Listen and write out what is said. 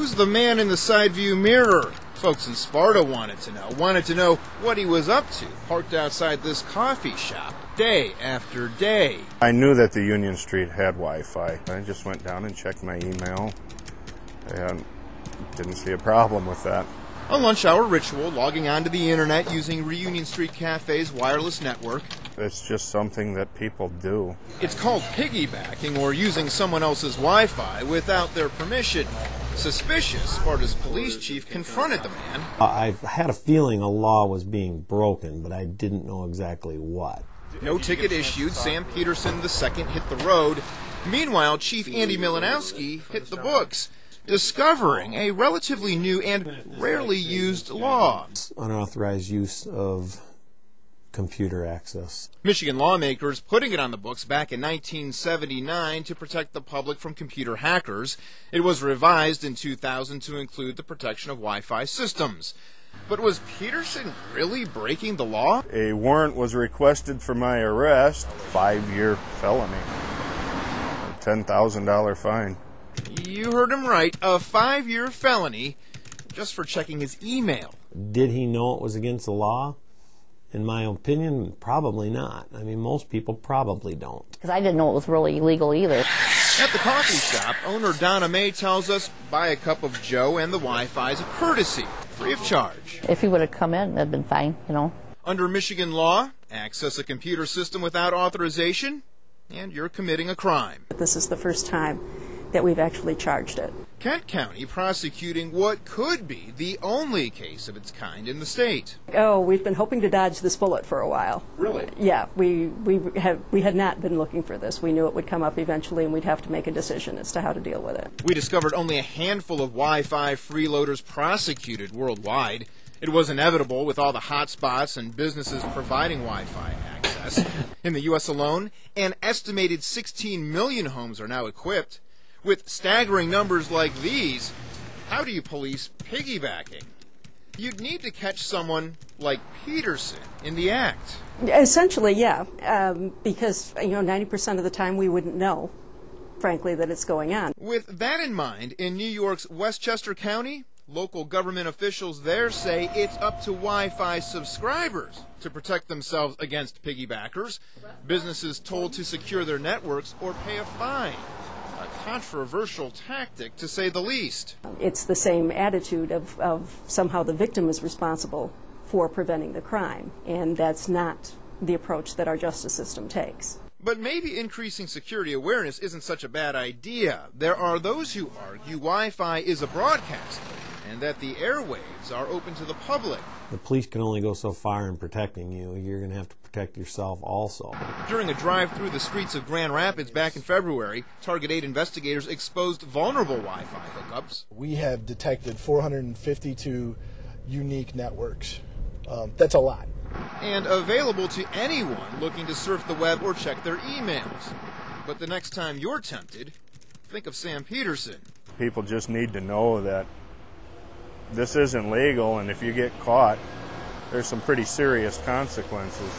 Who's the man in the side view mirror? Folks in Sparta wanted to know what he was up to, parked outside this coffee shop day after day. I knew that the Union Street had Wi-Fi. I just went down and checked my email and didn't see a problem with that. A lunch hour ritual, logging onto the internet using Union Street Cafe's wireless network. It's just something that people do. It's called piggybacking, or using someone else's Wi-Fi without their permission. Suspicious, Sparta's police chief confronted the man. I had a feeling a law was being broken, but I didn't know exactly what. No ticket issued, Sam Peterson II hit the road. Meanwhile, Chief Andy Milanowski hit the books, discovering a relatively new and rarely used law. Unauthorized use of computer access. Michigan lawmakers putting it on the books back in 1979 to protect the public from computer hackers. It was revised in 2000 to include the protection of Wi-Fi systems. But was Peterson really breaking the law? A warrant was requested for my arrest, 5-year felony, a $10,000 fine. You heard him right, a 5-year felony just for checking his email. Did he know it was against the law? In my opinion, probably not. I mean, most people probably don't. Because I didn't know it was really illegal either. At the coffee shop, owner Donna May tells us buy a cup of Joe and the Wi-Fi is a courtesy, free of charge. If he would have come in, that'd been fine, you know. Under Michigan law, access a computer system without authorization, and you're committing a crime. This is the first time that we've actually charged it. Kent County prosecuting what could be the only case of its kind in the state. Oh, we've been hoping to dodge this bullet for a while. Really? Yeah, we had not been looking for this. We knew it would come up eventually, and we'd have to make a decision as to how to deal with it. We discovered only a handful of Wi-Fi freeloaders prosecuted worldwide. It was inevitable with all the hotspots and businesses providing Wi-Fi access. In the U.S. alone, an estimated 16 million homes are now equipped. With staggering numbers like these, how do you police piggybacking? You'd need to catch someone like Peterson in the act. Essentially, yeah, because 90% of the time we wouldn't know, frankly, that it's going on. With that in mind, in New York's Westchester County, local government officials there say it's up to Wi-Fi subscribers to protect themselves against piggybackers. Businesses told to secure their networks or pay a fine. A controversial tactic, to say the least. It's the same attitude of somehow the victim is responsible for preventing the crime, and that's not the approach that our justice system takes. But maybe increasing security awareness isn't such a bad idea. There are those who argue Wi-Fi is a broadcaster and that the airwaves are open to the public. The police can only go so far in protecting you. You're going to have to protect yourself also. During a drive through the streets of Grand Rapids back in February, Target 8 investigators exposed vulnerable Wi-Fi hookups. We have detected 452 unique networks. That's a lot. And available to anyone looking to surf the web or check their emails. But the next time you're tempted, think of Sam Peterson. People just need to know that this isn't legal, and if you get caught, there's some pretty serious consequences.